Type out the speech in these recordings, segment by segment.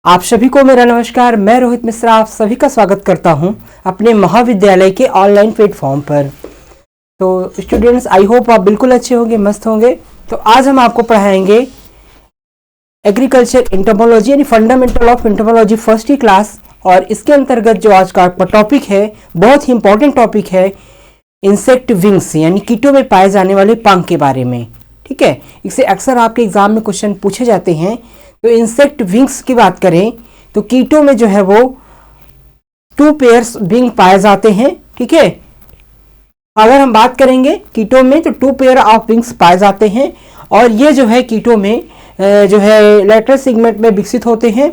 आप सभी को मेरा नमस्कार। मैं रोहित मिश्रा आप सभी का स्वागत करता हूं अपने महाविद्यालय के ऑनलाइन प्लेटफॉर्म पर। तो स्टूडेंट्स, आई होप आप बिल्कुल अच्छे होंगे, मस्त होंगे। तो आज हम आपको पढ़ाएंगे एग्रीकल्चर एंटोमोलॉजी यानी फंडामेंटल ऑफ एंटोमोलॉजी फर्स्ट की क्लास। और इसके अंतर्गत जो आज का टॉपिक है बहुत ही इंपॉर्टेंट टॉपिक है, इंसेक्ट विंग्स यानी कीटों में पाए जाने वाले पंख के बारे में। ठीक है, इससे अक्सर आपके एग्जाम में क्वेश्चन पूछे जाते हैं। तो इंसेक्ट विंग्स की बात करें तो कीटों में जो है वो 2 पेयर्स विंग पाए जाते हैं। ठीक है, अगर हम बात करेंगे कीटों में तो 2 पेयर ऑफ विंग्स पाए जाते हैं और ये जो है कीटों में जो है लेटरल सेगमेंट में विकसित होते हैं।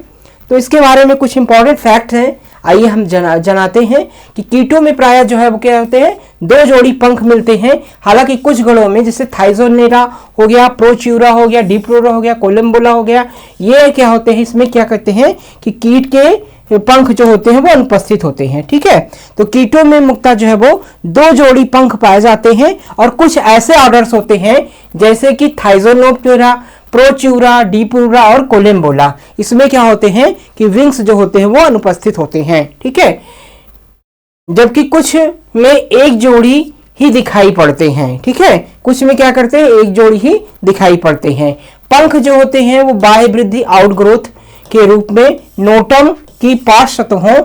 तो इसके बारे में कुछ इंपॉर्टेंट फैक्ट हैं, आइए हम जनाते हैं कि कीटों में प्रायः जो है वो क्या होते हैं, 2 जोड़ी पंख मिलते हैं। हालांकि कुछ गणों में जैसे थाइजोनेरा हो गया, प्रोच्यूरा हो गया, डिप्लूरा हो गया, कोलम्बोला हो गया, ये क्या होते हैं, इसमें क्या करते हैं कि कीट के पंख जो होते हैं वो अनुपस्थित होते हैं। ठीक है, तो कीटों में मुख्यतः जो है वो 2 जोड़ी पंख पाए जाते हैं और कुछ ऐसे ऑर्डर्स होते हैं जैसे कि थाइजोनोप्टेरा, प्रोच्यूरा, डिप्लूरा और कोलम्बोला, इसमें क्या होते हैं कि विंग्स जो होते हैं वो अनुपस्थित होते हैं। ठीक है, जबकि कुछ में एक जोड़ी ही दिखाई पड़ते हैं। ठीक है, कुछ में क्या करते हैं, एक जोड़ी ही दिखाई पड़ते हैं। पंख जो होते हैं वो बाह्य वृद्धि आउटग्रोथ के रूप में नोटम की पार्श्व सतहों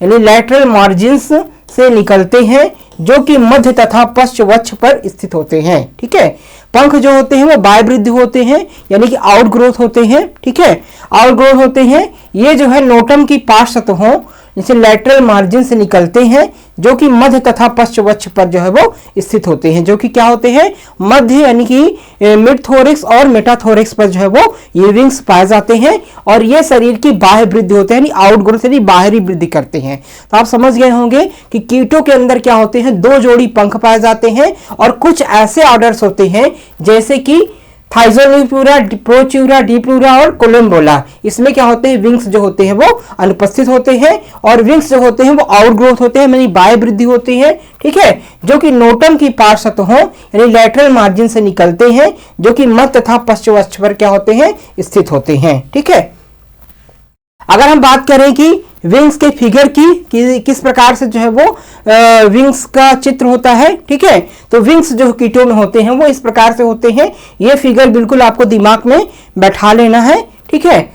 यानी लैटरल मार्जिन्स से निकलते हैं जो कि मध्य तथा पश्चवक्ष पर स्थित होते हैं। ठीक है, पंख जो होते हैं वो बाह्य वृद्धि होते हैं यानी कि आउटग्रोथ होते हैं। ठीक है, आउटग्रोथ होते हैं, ये जो है नोटम की पार्श्व सतहों जैसे लैटरल मार्जिन से निकलते हैं जो कि मध्य तथा पश्चवक्ष पर जो है वो स्थित होते हैं, जो कि क्या होते हैं, मध्य यानी कि मिड थोरिक्स और मेटाथोरिक्स पर जो है वो ये विंग्स पाए जाते हैं और ये शरीर की बाह्य वृद्धि होते हैं यानी आउटग्रोथ यानी बाहरी वृद्धि करते हैं। तो आप समझ गए होंगे कि कीटों के अंदर क्या होते हैं, 2 जोड़ी पंख पाए जाते हैं और कुछ ऐसे ऑर्डर्स होते हैं जैसे कि थाइजोनिप्लूरा, प्रोच्यूरा, डिप्लूरा और कोलम्बोला, इसमें क्या होते हैं, विंग्स जो होते हैं वो अनुपस्थित होते हैं और विंग्स जो होते हैं वो आउटग्रोथ होते हैं यानी बाह्य वृद्धि होती है। ठीक है, जो कि नोटम की पार्श्व सतहों यानी लैटरल मार्जिन से निकलते हैं जो कि मध्य तथा पश्चवक्ष पर क्या होते हैं, स्थित होते हैं। ठीक है, अगर हम बात करें कि विंग्स के फिगर की कि किस प्रकार से जो है वो विंग्स का चित्र होता है। ठीक है, तो विंग्स जो कीटों में होते हैं वो इस प्रकार से होते हैं। ये फिगर बिल्कुल आपको दिमाग में बैठा लेना है। ठीक है,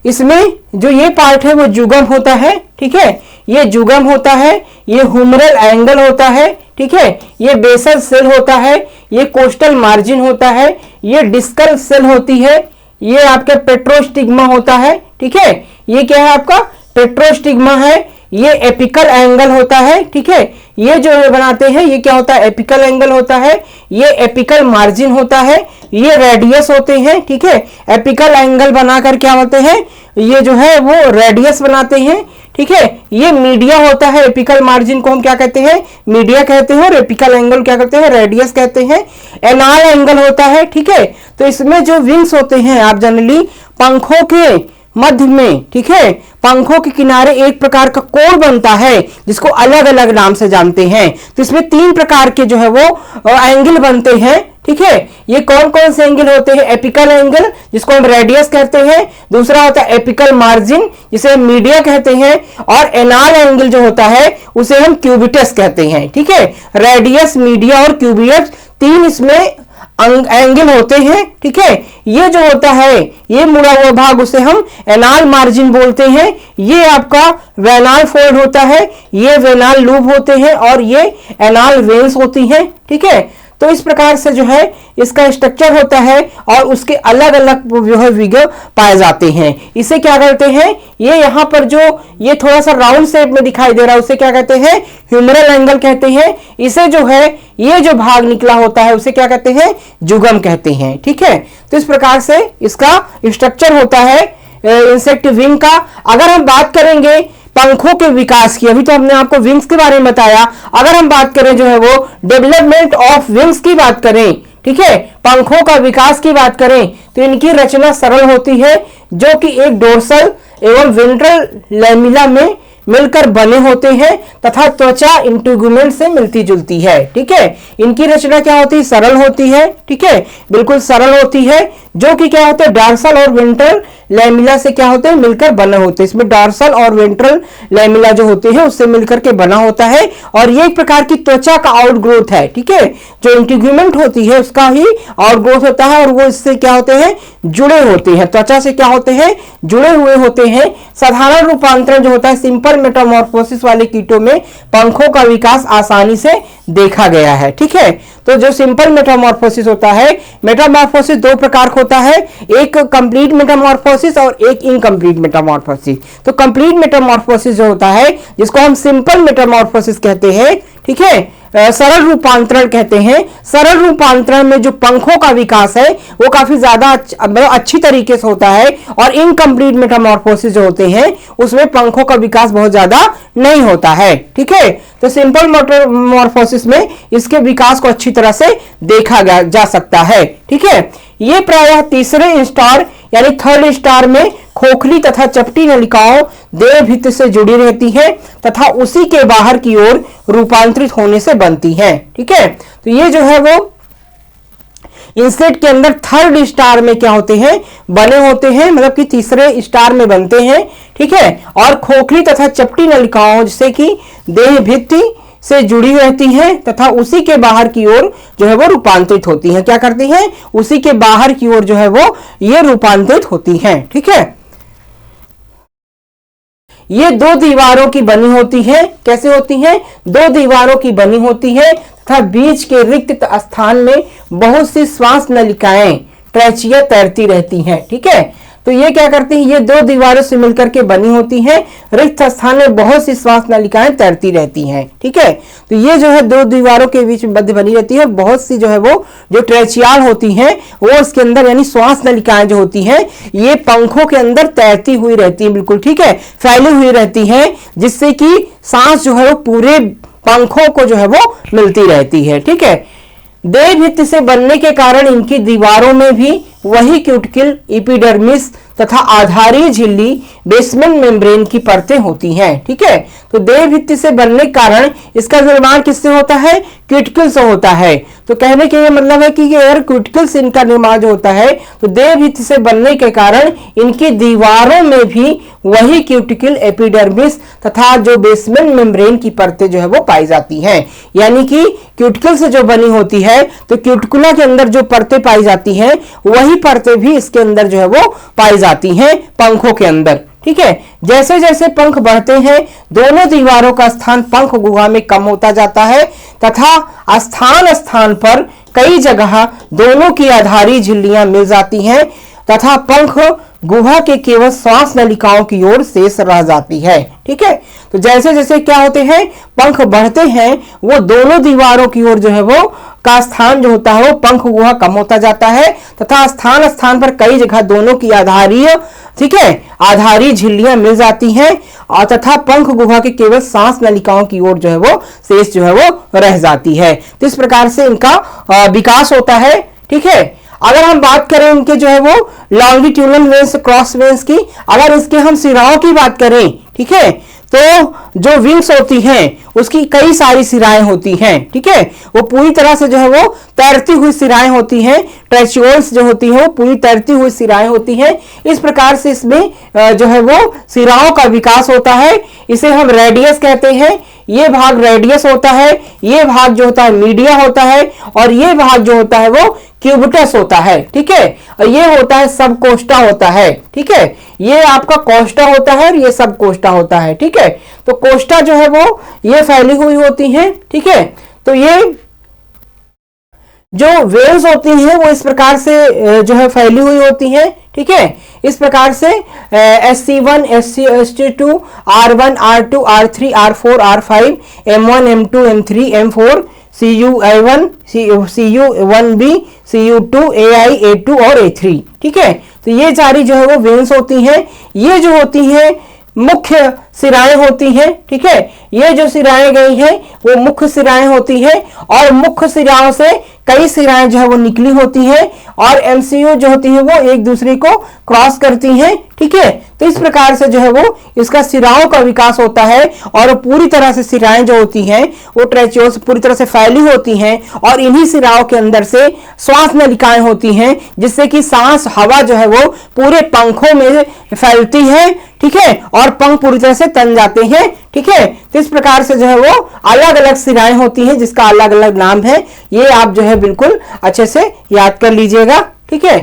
इसमें जो ये पार्ट है वो जुगम होता है। ठीक है, ये जुगम होता है, ये ह्यूमरल एंगल होता है। ठीक है, ये बेसल सेल होता है, ये कोस्टल मार्जिन होता है, ये डिस्कल सेल होती है, ये आपका पेट्रोस्टिग्मा होता है। ठीक है, ये क्या है, आपका पेट्रोस्टिग्मा है, ये एपिकल एंगल होता है। ठीक है, ये जो बनाते हैं ये क्या होता है, एपिकल एंगल होता है, ये एपिकल मार्जिन होता है, ये रेडियस होते हैं। ठीक है, एपिकल एंगल बनाकर क्या होते हैं, ये जो है वो रेडियस बनाते हैं। ठीक है, ये मीडिया होता है, एपिकल मार्जिन को हम क्या कहते हैं, मीडिया कहते हैं और एपिकल एंगल क्या कहते हैं, रेडियस कहते हैं। एनाल एंगल होता है। ठीक है, तो इसमें जो विंग्स होते हैं आप जनरली पंखों के मध्य में, ठीक है, पंखों के किनारे एक प्रकार का कोण बनता है जिसको अलग अलग नाम से जानते हैं। तो इसमें 3 प्रकार के जो है वो एंगल बनते हैं। ठीक है, ये कौन कौन से एंगल होते हैं, एपिकल एंगल जिसको हम रेडियस कहते हैं, दूसरा होता है एपिकल मार्जिन जिसे हम मीडिया कहते हैं और एनाल एंगल जो होता है उसे हम क्यूबिटस कहते हैं। ठीक है, रेडियस, मीडिया और क्यूबिटस 3 इसमें एंगल होते हैं। ठीक है, ये जो होता है ये मुड़ा हुआ भाग उसे हम एनाल मार्जिन बोलते हैं। ये आपका वेनाल फोल्ड होता है, ये वेनाल लूब होते हैं और ये एनाल वेन्स होती हैं। ठीक है, तो इस प्रकार से जो है इसका स्ट्रक्चर होता है और उसके अलग अलग जो है विंग पाए जाते हैं। इसे क्या कहते हैं, ये यहाँ पर जो ये थोड़ा सा राउंड शेप में दिखाई दे रहा है उसे क्या कहते हैं, ह्यूमरल एंगल कहते हैं। इसे जो है ये जो भाग निकला होता है उसे क्या कहते हैं, जुगम कहते हैं। ठीक है, तो इस प्रकार से इसका स्ट्रक्चर होता है इंसेक्ट विंग का। अगर हम बात करेंगे पंखों के विकास की, अभी तो हमने आपको विंग्स के बारे में बताया, अगर हम बात करें जो है वो डेवलपमेंट ऑफ विंग्स की बात करें, ठीक है, पंखों का विकास की बात करें तो इनकी रचना सरल होती है जो कि एक डोर्सल एवं वेंट्रल लैमिला में मिलकर बने होते हैं तथा त्वचा इंटीगुमेंट से मिलती जुलती है। ठीक है, इनकी रचना क्या होती है, सरल होती है। ठीक है, बिल्कुल सरल होती है जो कि क्या होते हैं, डॉर्सल और वेंट्रल लैमेला से क्या होते हैं, मिलकर बने होते हैं। इसमें डॉर्सल और वेंट्रल लैमेला जो होते हैं उससे मिलकर के बना होता है, और ये एक प्रकार की त्वचा का आउटग्रोथ है, ठीक है। जो इंटीग्यूमेंट होती है उसका ही आउटग्रोथ होता है, और वो इससे क्या होते हैं, जुड़े होते हैं, त्वचा से क्या होते हैं, जुड़े हुए होते हैं। साधारण रूपांतरण जो होता है सिंपल मेटामॉर्फोसिस वाले कीटों में पंखों का विकास आसानी से देखा गया है, ठीक है। तो जो सिंपल मेटामॉर्फोसिस होता है, मेटामॉर्फोसिस दो प्रकार का होता है, एक कंप्लीट मेटामॉर्फोसिस और एक इनकम्प्लीट मेटामॉर्फोसिस। तो कंप्लीट मेटामॉर्फोसिस जो होता है, जिसको हम सिंपल मेटामॉर्फोसिस कहते हैं, ठीक है, सरल रूपांतरण कहते हैं। सरल रूपांतरण में जो पंखों का विकास है वो काफी ज्यादा अच्छी तरीके से होता है, और इनकम्प्लीट मेटामॉर्फोसिस जो होते हैं उसमें पंखों का विकास बहुत ज्यादा नहीं होता है, ठीक है। तो सिंपल मेटामॉर्फोसिस में इसके विकास को अच्छी तरह से देखा जा सकता है, ठीक है। ये प्रायः तीसरे स्टार यानी थर्ड स्टार में खोखली तथा चपटी नलिकाओं देह भित्ति से जुड़ी रहती है तथा उसी के बाहर की ओर रूपांतरित होने से बनती है, ठीक है। तो ये जो है वो इंसेक्ट के अंदर थर्ड स्टार में क्या होते हैं, बने होते हैं, मतलब कि तीसरे स्टार में बनते हैं, ठीक है। और खोखली तथा चपटी नलिकाओं जिससे कि देह भित्ति से जुड़ी रहती हैं तथा उसी के बाहर की ओर जो है वो रूपांतरित होती हैं। क्या करती हैं, उसी के बाहर की ओर जो है वो ये रूपांतरित होती हैं, ठीक है। ये दो दीवारों की बनी होती है। कैसे होती हैं, दो दीवारों की बनी होती है तथा बीच के रिक्त स्थान में बहुत सी श्वास नलिकाएं ट्रैचिया तैरती रहती हैं, ठीक है। तो ये क्या करती हैं, ये दो दीवारों से मिलकर के बनी होती हैं, रिक्त स्थान में बहुत सी श्वास नलिकाएं तैरती रहती हैं, ठीक है। तो ये जो है दो दीवारों के बीच में बनी रहती है, बहुत सी जो है वो जो ट्रेचियाल होती हैं वो इसके अंदर यानी श्वास नलिकाएं जो होती हैं ये पंखों के अंदर तैरती हुई रहती है, बिल्कुल ठीक है, फैली हुई रहती है, जिससे कि सांस जो है वो पूरे पंखों को जो है वो मिलती रहती है, ठीक है। देह भित्ति से बनने के कारण इनकी दीवारों में भी वही क्यूटिकल, एपिडर्मिस तथा आधारीय झिल्ली बेसमेंट मेम्ब्रेन की परतें होती हैं, ठीक है। तो देह भित्ति से बनने के कारण इसका निर्माण किससे होता है, क्यूटिकल से होता है। तो कहने के ये मतलब है कि अगर क्यूटिकल से इनका निर्माण जो होता है तो देह भित्ति से बनने के कारण इनकी दीवारों में भी वही क्यूटिकल, एपिडर्मिस तथा जो बेसमेंट मेम्ब्रेन की परतें जो है वो पाई जाती हैं। यानी कि क्यूटिकल से जो बनी होती है तो क्यूटिकुला के अंदर जो परतें पाई जाती हैं वही परतें भी इसके अंदर जो है वो पाई जाती हैं पंखों के अंदर, ठीक है। जैसे जैसे पंख बढ़ते हैं दोनों दीवारों का स्थान पंख गुहा में कम होता जाता है तथा स्थान स्थान पर कई जगह दोनों की आधारी झिल्लियां मिल जाती हैं तथा पंख गुहा के केवल श्वास नलिकाओं की ओर शेष रह जाती है, ठीक है। तो जैसे जैसे क्या होते हैं पंख बढ़ते हैं वो दोनों दीवारों की ओर जो है वो का स्थान जो होता है वो पंख गुहा कम होता जाता है तथा स्थान स्थान पर कई जगह दोनों की आधारीय, ठीक है, आधारी झिल्लियां मिल जाती हैं और तथा पंख गुहा के केवल सांस नलिकाओं की ओर जो है वो शेष जो है वो रह जाती है। तो इस प्रकार से इनका विकास होता है, ठीक है। अगर हम बात करें इनके जो है वो लॉन्गिट्यूडनल वेन्स, क्रॉस वेन्स की, अगर इसके हम सिराओं की बात करें, ठीक है, तो जो विंग्स होती हैं उसकी कई सारी सिराएं होती हैं, ठीक है। वो पूरी तरह से जो है वो तैरती हुई सिराएं होती हैं, ट्रेचियोल्स जो होती है वो पूरी तैरती हुई सिराएं होती हैं। इस प्रकार से इसमें जो है वो सिराओं का विकास होता है। इसे हम रेडियस कहते हैं। ये भाग रेडियस होता है, ये भाग जो होता है मीडिया होता है और ये भाग जो होता है वो क्यूबिटस होता है, ठीक है। और ये होता है सब कोष्टा होता है, ठीक है। ये आपका कोष्टा होता है और ये सब कोष्टा होता है, ठीक है। तो कोष्टा जो है वो ये फैली हुई होती है, ठीक है। तो ये जो वेव्स होती हैं वो इस प्रकार से जो है फैली हुई होती हैं, ठीक है। इस प्रकार से SC1, SC2, R1, R2, R3, R4, R5, M1, M2, M3, M4, CU1, CU1B, CU2, AI, A2 और A3, ठीक है। तो ये सारी जो है वो वेव्स होती हैं। ये जो होती हैं मुख्य सिराएं होती हैं, ठीक है। ये जो सिराएं गई हैं वो मुख्य सिराएं होती है और मुख्य सिराओं से कई सिराएं जो है वो निकली होती हैं और एमसीयू जो होती है वो एक दूसरे को क्रॉस करती हैं। ठीक है, तो इस प्रकार से जो है वो इसका सिराओं का विकास होता है और पूरी तरह से सिराएं जो होती हैं वो ट्रेचियोस पूरी तरह से फैली होती हैं और इन्हीं सिराओं के अंदर से श्वास नलिकाएं होती हैं जिससे कि सांस हवा जो है वो पूरे पंखों में फैलती है। ठीक है, और पंख पूरी तरह से तन जाते हैं। ठीक है, तो इस प्रकार से जो है वो अलग अलग सिराएं होती हैं जिसका अलग अलग नाम है। ये आप जो है बिल्कुल अच्छे से याद कर लीजिएगा। ठीक है,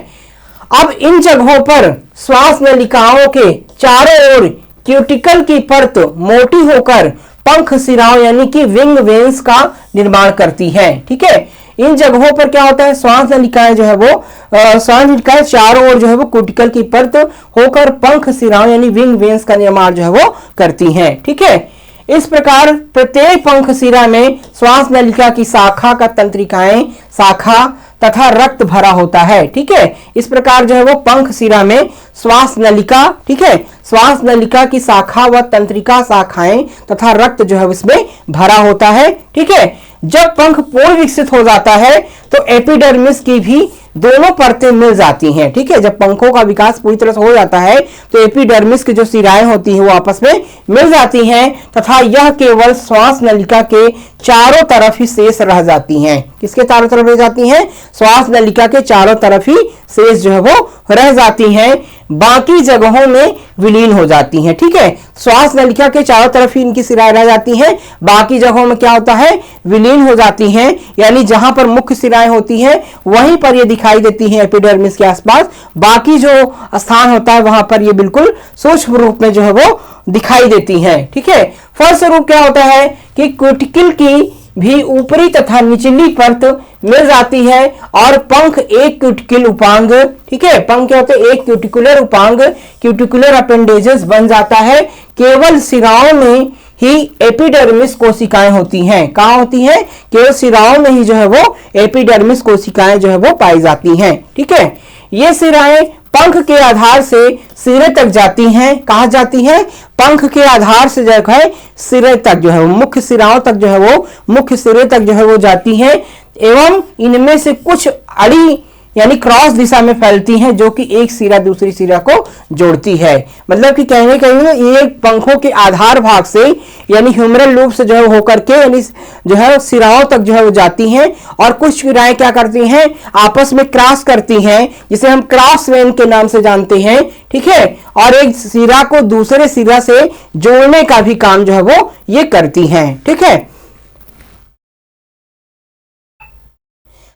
अब इन जगहों पर श्वास नलिकाओं के चारों ओर क्यूटिकल की परत मोटी होकर पंख सिराओं यानी कि विंग वेन्स का निर्माण करती है। ठीक है, इन जगहों पर क्या होता है, श्वास नलिकाएं जो है वो श्वास नलिकाएं चारों ओर जो है वो क्यूटिकल की परत होकर पंख सिराओं यानी विंग वेन्स का निर्माण जो है वो करती हैं। ठीक है, इस प्रकार प्रत्येक पंख सिरा में श्वास नलिका की शाखा का तंत्रिकाएं शाखा तथा रक्त भरा होता है। ठीक है, इस प्रकार जो है वो पंख सिरा में श्वास नलिका, ठीक है, श्वास नलिका की शाखा व तंत्रिका शाखाएं तथा रक्त जो है उसमें भरा होता है। ठीक है, जब पंख पूर्ण विकसित हो जाता है तो एपिडर्मिस की भी दोनों परतें मिल जाती हैं। ठीक है, जब पंखों का विकास पूरी तरह से हो जाता है तो एपिडर्मिस की जो सिराएं होती हैं वो आपस में मिल जाती हैं तथा यह केवल श्वास नलिका के चारों तरफ ही शेष रह जाती हैं। किसके चारों तरफ रह जाती हैं? श्वास नलिका के चारों तरफ ही शेष जो है वो रह जाती हैं, बाकी जगहों में विलीन हो जाती हैं। ठीक है, श्वास नलिका के चारों तरफ ही इनकी सिराएं रह जाती हैं, बाकी जगहों में क्या होता है, विलीन हो जाती हैं। यानी जहां पर मुख्य सिराएं होती हैं वहीं पर ये दिखाई देती हैं एपिडर्मिस के आसपास, बाकी जो स्थान होता है वहां पर ये बिल्कुल सूक्ष्म रूप में जो है वो दिखाई देती हैं। ठीक है, फलस्वरूप क्या होता है कि क्यूटिकल की भी ऊपरी तथा निचली परत मिल जाती है और पंख एक क्यूटिकल उपांग, ठीक है, पंख क्या होते हैं, एक क्यूटिकुलर उपांग क्यूटिकुलर अपेंडेजेस बन जाता है। केवल सिराओं में ही एपिडर्मिस कोशिकाएं होती हैं। कहां होती हैं? केवल सिराओं में ही जो है वो एपिडर्मिस कोशिकाएं जो है वो पाई जाती हैं। ठीक है, ये सिराएं पंख के आधार से सिरे तक जाती हैं। कहा जाती हैं? पंख के आधार से जो है सिरे तक जो है वो मुख्य सिराओं तक जो है वो मुख्य सिरे तक जो है वो जाती हैं एवं इनमें से कुछ अड़ी यानी क्रॉस दिशा में फैलती हैं जो कि एक सिरा दूसरी सिरा को जोड़ती है। मतलब कि कहने का ये पंखों के आधार भाग से यानी ह्यूमरल लूप से जो है होकर के यानी जो है सिराओं तक जो है वो जाती हैं और कुछ सिराएं क्या करती हैं, आपस में क्रॉस करती हैं जिसे हम क्रॉस वेन के नाम से जानते हैं। ठीक है, और एक सिरा को दूसरे सिरा से जोड़ने का भी काम जो है वो ये करती हैं। ठीक है,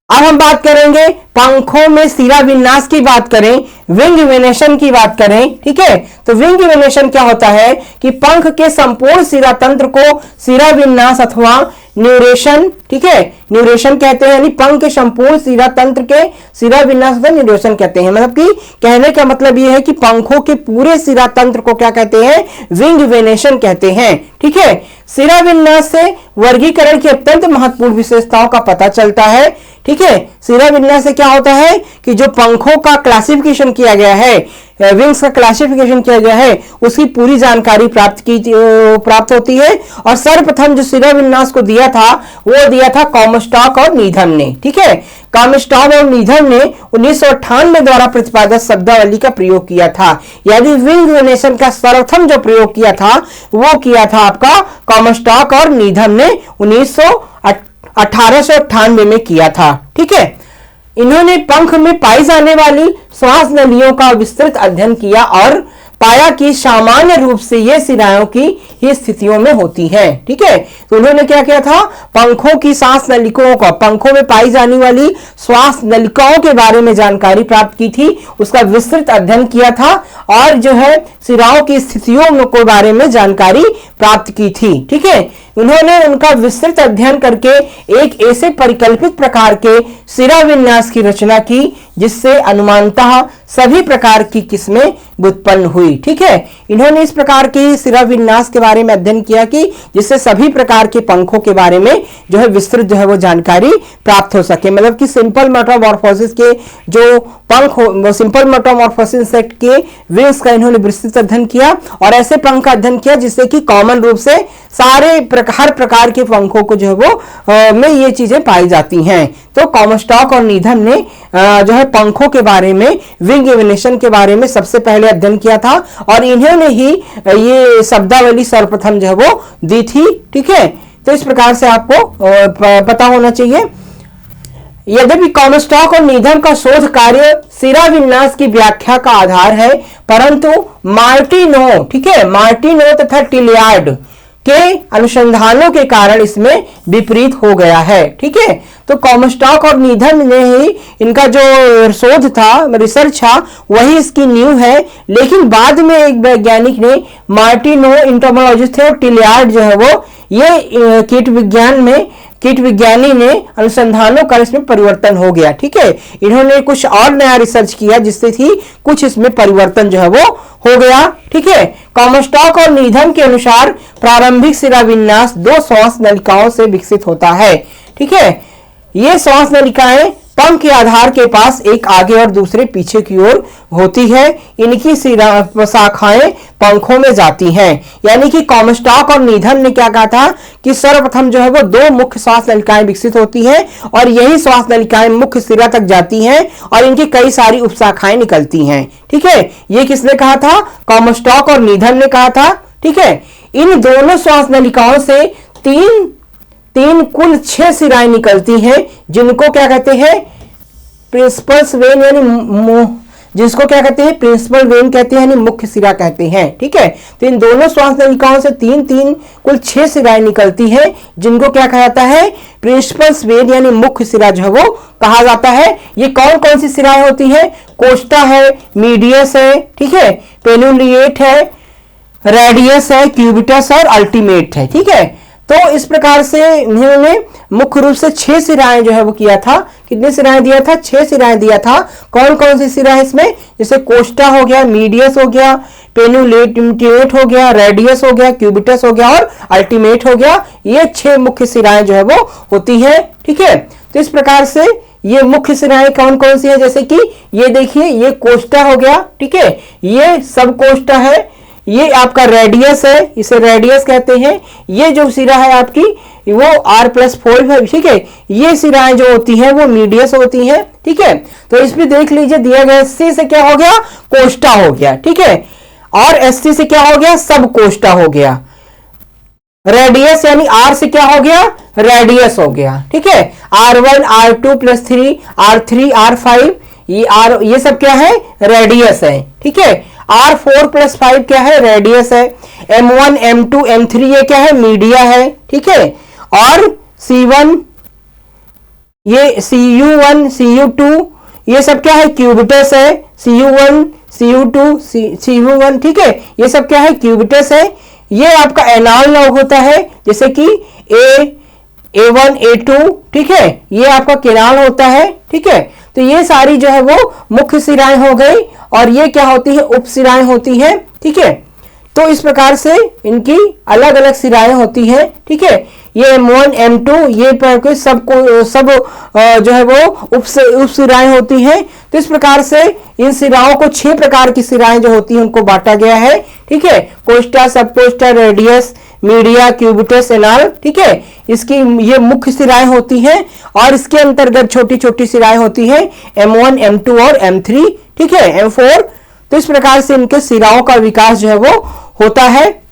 अब हम बात करेंगे पंखों में सिरा विन्यास की बात करें, विंग वेनेशन की बात करें। ठीक है, तो विंग वेनेशन क्या होता है कि पंख के संपूर्ण सिरा तंत्र को सिरा विन्यास अथवा न्यूरेशन, ठीक है, न्यूरेशन कहते हैं। यानी पंख के संपूर्ण सिरा तंत्र के सिरा विन्यास अथवा न्यूरेशन कहते हैं। मतलब कि कहने का मतलब यह है कि पंखों के पूरे सिरा तंत्र को क्या कहते हैं, विंग वेनेशन कहते हैं। ठीक है, सिरा विन्यास से वर्गीकरण की अत्यंत महत्वपूर्ण विशेषताओं का पता चलता है। ठीक है, सिरा विन्यास से क्या होता है कि जो पंखों का क्लासिफिकेशन किया गया है, विंग्स का क्लासिफिकेशन किया गया है, उसकी पूरी जानकारी प्राप्त होती है। और सर्वप्रथम जो सिरा विन्यास को दिया था वो दिया था कॉमस्टॉक और नीधम ने। ठीक है, कॉमस्टॉक और नीधम ने 1998 द्वारा प्रतिपादित शब्दावली का प्रयोग किया था। यानी विंग वेनेशन का सर्वप्रथम जो प्रयोग किया था वो किया था आपका कॉमस्टॉक और नीधम ने 1898 में किया था। ठीक है, इन्होंने पंख में पाई जाने वाली श्वास नलियों का विस्तृत अध्ययन किया और पाया कि सामान्य रूप से ये सिराओं की ही स्थितियों में होती है। ठीक है, तो उन्होंने क्या किया था, पंखों की सांस नलिकाओं का, पंखों में पाई जाने वाली श्वास नलिकाओं के बारे में जानकारी प्राप्त की थी, उसका विस्तृत अध्ययन किया था और जो है सिराओं की स्थितियों के बारे में जानकारी प्राप्त की थी। ठीक है, उन्होंने उनका विस्तृत अध्ययन करके एक ऐसे परिकल्पित प्रकार के सिरा विन्यास की रचना की जिससे अनुमानतः सभी प्रकार की किस्में उत्पन्न हुई। ठीक है, इन्होंने इस प्रकार की सिरा विन्यास के बारे में अध्ययन किया कि जिससे सभी प्रकार के पंखों के बारे में जो है विस्तृत जो है वो जानकारी प्राप्त हो सके। मतलब कि सिंपल मेटामॉर्फोसिस के जो पंख हो, सिंपल मेटामॉर्फोसिस इंसेक्ट के विंग्स का इन्होंने विस्तृत अध्ययन किया और ऐसे पंख का अध्ययन किया जिससे कि कॉमन रूप से सारे हर प्रकार के पंखों को जो है वो में ये चीजें पाई जाती हैं। तो कॉमस्टॉक और नीधम ने जो है पंखों के बारे में, विंग एविनेशन के बारे में सबसे पहले अध्ययन किया था और इन्होंने ही ये शब्दावली सर्वप्रथम जो है वो दी थी। ठीक है, तो इस प्रकार से आपको पता होना चाहिए। यद्यपि कॉमस्टॉक और नीधम का शोध कार्य सिरा विन्यास की व्याख्या का आधार है, परंतु मार्टिनो, ठीक है, मार्टिनो तथा टिलियार्ड के अनुसंधानों के कारण इसमें विपरीत हो गया है। ठीक है, तो कॉमस्टॉक और नीधम ने ही इनका जो शोध था, रिसर्च था, वही इसकी नींव है। लेकिन बाद में एक वैज्ञानिक ने, मार्टिनो इंटोमोलॉजिस्ट थे और टिलियार्ड जो है वो ये कीट विज्ञानी ने अनुसंधानों कर इसमें परिवर्तन हो गया। ठीक है, इन्होंने कुछ और नया रिसर्च किया जिससे थी कुछ इसमें परिवर्तन जो है वो हो गया। ठीक है, कॉमस्टॉक और नीधम के अनुसार प्रारंभिक सिरा विन्यास 2 श्वास नलिकाओं से विकसित होता है। ठीक है, ये श्वास नलिकाएं पंख के आधार के पास एक आगे और दूसरे पीछे की ओर होती है। इनकी शाखाएं पंखों में जाती हैं। यानी कि कॉमस्टॉक और नीधम ने क्या कहा था कि सर्वप्रथम जो है वो 2 मुख्य श्वास नलिकाएं विकसित होती हैं और यही श्वास नलिकाएं मुख्य सिरा तक जाती हैं और इनकी कई सारी उपशाखाएं निकलती हैं। ठीक है, ये किसने कहा था? कॉमस्टॉक और नीधम ने कहा था। ठीक है, इन दोनों श्वास नलिकाओं से तीन कुल 6 सिराएं निकलती हैं, जिनको क्या कहते हैं? प्रिंसिपल वेन, यानी जिसको क्या कहते हैं? प्रिंसिपल वेन कहते हैं, यानी मुख्य सिरा कहते हैं। ठीक है, तो इन दोनों श्वास नलिकाओं से तीन कुल 6 सिराएं निकलती हैं, जिनको क्या कहा जाता है? प्रिंसिपल वेन, यानी मुख्य सिरा जो है वो कहा जाता है। ये कौन कौन सी सिराएं होती हैं? कोस्टा है, मीडियस है, ठीक है, पेनुलिएट है, रेडियस है, क्यूबिटस और अल्टीमेट है। ठीक है, तो इस प्रकार से इन्होंने मुख्य रूप से 6 सिराएं जो है वो किया था। कितने सिराएं दिया था? 6 सिराएं दिया था। कौन कौन सी सिरा है इसमें? जैसे कोस्टा हो गया, मीडियस हो गया, पेनुलेट हो गया, रेडियस हो गया, क्यूबिटस हो गया और अल्टीमेट हो गया। ये 6 मुख्य सिराएं जो है वो होती है। ठीक है, तो इस प्रकार से ये मुख्य सिराएं कौन कौन सी है? जैसे कि ये देखिए, ये कोस्टा हो गया। ठीक है, ये सब कोस्टा है, ये आपका रेडियस है, इसे रेडियस कहते हैं। ये जो सिरा है आपकी वो R+4 है। ठीक है, ये सिराएं जो होती हैं वो मीडियस होती हैं। ठीक है, तो इसमें देख लीजिए, दिया गया C से क्या हो गया? कोस्टा हो गया। ठीक है, और SC से क्या हो गया? सब कोस्टा हो गया। रेडियस यानी R से क्या हो गया? रेडियस हो गया। ठीक है, R1 R2+3 R3 R5 ये सब क्या है? रेडियस है। ठीक है, R4+5 क्या है? रेडियस है। M1 M2 M3 ये क्या है? मीडिया है। ठीक है, और C1 ये CU1 CU2 ये सब क्या है? क्यूबिटस है। CU1 CU2 CU1, ठीक है, ये सब क्या है? क्यूबिटस है। ये आपका एनाल लॉग होता है, जैसे कि A1 A2, ठीक है, ये आपका केनाल होता है। ठीक है, तो ये सारी जो है वो मुख्य सिराएं हो गई और ये क्या होती है? उप सिराएं होती हैं। ठीक है, तो इस प्रकार से इनकी अलग अलग सिराएं होती हैं। ठीक है, ये M1 M2 ये सब जो है वो उप सिराएं होती हैं। तो इस प्रकार से इन सिराओं को 6 प्रकार की सिराएं जो होती हैं उनको बांटा गया है। ठीक है, कोस्टा, सब Costa, radius, media, cubitus, anal. ठीक है, इसकी ये मुख्य सिराएं होती हैं और इसके अंतर्गत छोटी छोटी सिराएं होती हैं M1 M2 और M3, ठीक है, M4। तो इस प्रकार से इनके सिराओं का विकास जो है वो होता है।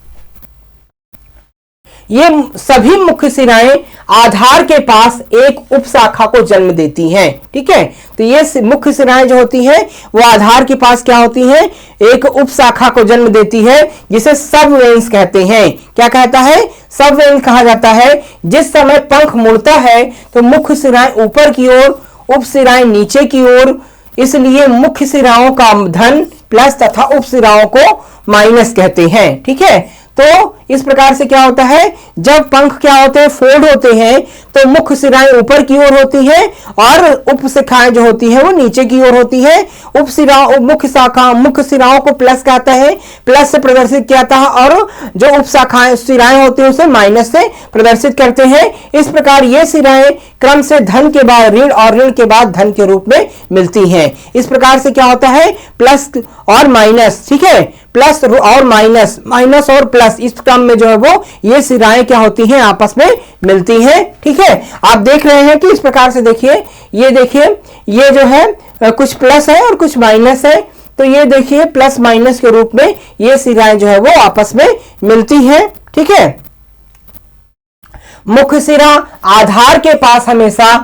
ये सभी मुख्य सिराएं आधार के पास एक उपशाखा को जन्म देती हैं। ठीक है, तो ये मुख्य सिराएं जो होती हैं वो आधार के पास क्या होती हैं? एक उपशाखा को जन्म देती है, जिसे सब वेन्स कहते हैं। क्या कहता है? सब वेन्स कहा जाता है। जिस समय पंख मुड़ता है तो मुख्य सिराएं ऊपर की ओर, उप सिराएं नीचे की ओर, इसलिए मुख्य सिराओं का धन प्लस तथा उप सिराओं को माइनस कहते हैं। ठीक है, तो इस प्रकार से क्या होता है? जब पंख क्या होते हैं? फोल्ड होते हैं, तो मुख्य सिराएं ऊपर की ओर होती हैं और उप शाखाएं जो होती हैं वो नीचे की ओर होती हैं। मुख्य सिराओं को प्लस कहता है, प्लस से प्रदर्शित किया था, और जो उप शाखाएं सिराएं होती हैं उसे माइनस से प्रदर्शित करते हैं। इस प्रकार ये सिराएं क्रम से धन के बाद ऋण और ऋण के बाद धन के रूप में मिलती हैं। इस प्रकार से क्या होता है? प्लस और माइनस, ठीक है, प्लस और माइनस, माइनस और प्लस, इस क्रम में जो है वो ये सिराएं क्या होती हैं, आपस में मिलती हैं। ठीक है, आप देख रहे हैं कि इस प्रकार से देखिए, ये देखिए, ये जो है कुछ प्लस है और कुछ माइनस है, तो ये देखिए प्लस माइनस के रूप में ये सिराएं जो है वो आपस में मिलती हैं। ठीक है, मुख्य सिरा आधार के पास हमेशा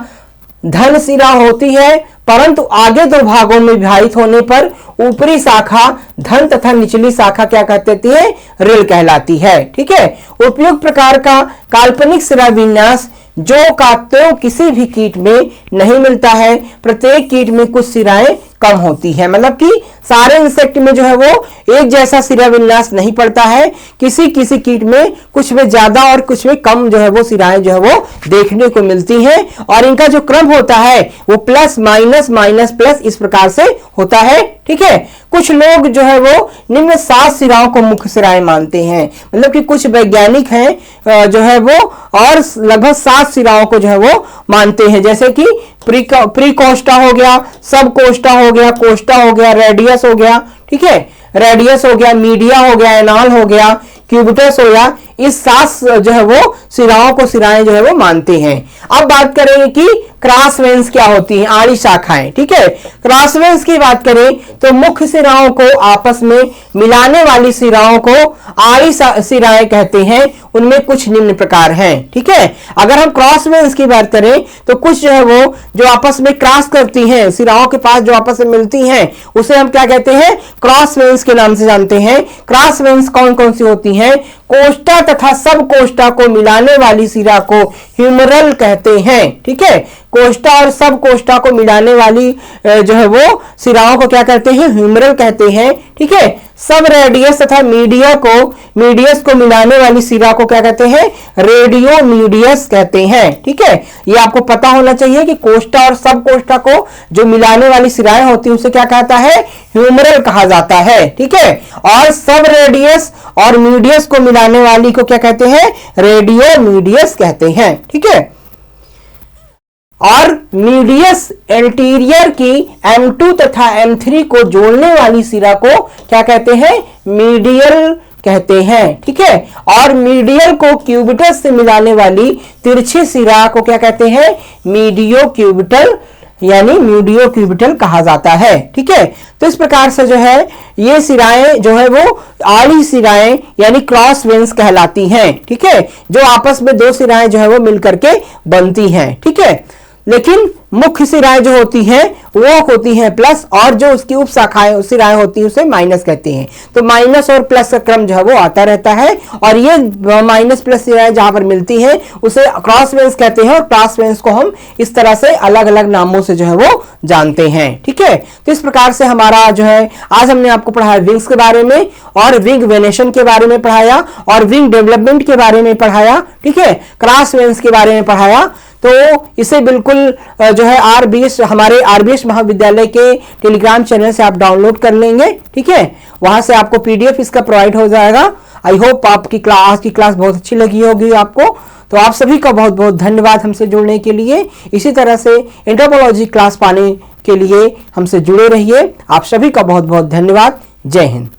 धन सिरा होती है, परंतु आगे दो भागों में विभाजित होने पर ऊपरी शाखा धन तथा निचली शाखा क्या कहती है, ऋण कहलाती है। ठीक है, उपयुक्त प्रकार का काल्पनिक सिरा विन्यास जो का तो किसी भी कीट में नहीं मिलता है, प्रत्येक कीट में कुछ सिराएं कम होती है, मतलब कि सारे इंसेक्ट में जो है वो एक जैसा सिरा विन्यास नहीं पड़ता है, किसी किसी कीट में कुछ में ज्यादा और कुछ में कम जो है वो सिराएं जो है वो देखने को मिलती हैं, और इनका जो क्रम होता है वो प्लस माइनस माइनस प्लस इस प्रकार से होता है। ठीक है, कुछ लोग जो है वो निम्न 7 सिराओं को मुख्य सिराएं मानते हैं, मतलब कि कुछ वैज्ञानिक हैं जो है वो और लगभग 7 सिराओं को जो है वो मानते हैं, जैसे कि प्रीकोस्टा हो गया, सब कोस्टा हो गया, कोस्टा हो गया, रेडियस हो गया। ठीक है, रेडियस हो गया, मीडिया हो गया, एनाल हो गया, क्यूबिटस हो गया, इस 7 जो है वो सिराओं को सिराएं जो है वो मानते हैं। अब बात करेंगे कि क्रॉसवेंस क्या होती है, आड़ी शाखाएं। ठीक है, क्रॉसवेंस की बात करें तो मुख्य सिराओं को आपस में मिलाने वाली सिराओं को आड़ी सिराएं कहते हैं, उनमें कुछ निम्न प्रकार हैं। ठीक है, अगर हम क्रॉसवेंस की बात करें तो कुछ जो है वो जो आपस में क्रॉस करती हैं, सिराओं के पास जो आपस में मिलती हैं, उसे हम क्या कहते हैं, क्रॉसवेंस के नाम से जानते हैं। क्रॉसवेंस कौन कौन सी होती हैं, कोष्टा तथा सब कोष्टा को मिलाने वाली सिरा को ह्यूमरल कहते हैं। ठीक है, कोष्टा और सब कोष्टा को मिलाने वाली जो है वो सिराओं को क्या कहते हैं, ह्यूमरल कहते हैं। ठीक है, सब रेडियस तथा मीडियस को मिलाने वाली सिरा को क्या कहते हैं, रेडियो मीडियस कहते हैं। ठीक है, ये आपको पता होना चाहिए कि कोष्टा और सब कोष्टा को जो मिलाने वाली सिराएं होती हैं उसे क्या कहता है, ह्यूमरल कहा जाता है। ठीक है, और सब रेडियस और मीडियस को मिलाने वाली को क्या कहते हैं, रेडियो मीडियस कहते हैं। ठीक है, और मीडियस एंटीरियर की M2 तथा M3 को जोड़ने वाली सिरा को क्या कहते हैं, मीडियल कहते हैं। ठीक है, और मीडियल को क्यूबिटस से मिलाने वाली तिरछी सिरा को क्या कहते हैं, मीडियो क्यूबिटल यानी मीडियो क्यूबिटल कहा जाता है। ठीक है, तो इस प्रकार से जो है ये सिराएं जो है वो आड़ी सिराएं यानी क्रॉसवेंस कहलाती हैं। ठीक है, जो आपस में दो सिराएं जो है वो मिलकर के बनती हैं। ठीक है, लेकिन मुख्य सिराएं जो होती हैं वो होती हैं प्लस, और जो उसकी उप शाखाएं सिराएं होती हैं उसे माइनस कहते हैं। तो माइनस और प्लस का क्रम जो है वो आता रहता है, और ये माइनस प्लस सिराएं जहां पर मिलती हैं उसे क्रॉसवेंस कहते हैं, और क्रॉसवेंस को हम इस तरह से अलग अलग नामों से जो है वो जानते हैं। ठीक है, तो इस प्रकार से हमारा जो है आज हमने आपको पढ़ाया विंग्स के बारे में, और विंग वेनेशन के बारे में पढ़ाया, और विंग डेवलपमेंट के बारे में पढ़ाया। ठीक है, क्रॉसवेंस के बारे में पढ़ाया। तो इसे बिल्कुल जो है हमारे आरबीएस महाविद्यालय के टेलीग्राम चैनल से आप डाउनलोड कर लेंगे। ठीक है, वहां से आपको पीडीएफ इसका प्रोवाइड हो जाएगा। आई होप आपकी आज की क्लास बहुत अच्छी लगी होगी आपको। तो आप सभी का बहुत बहुत धन्यवाद हमसे जुड़ने के लिए। इसी तरह से एंथ्रोपोलॉजी क्लास पाने के लिए हमसे जुड़े रहिए। आप सभी का बहुत बहुत धन्यवाद। जय हिंद।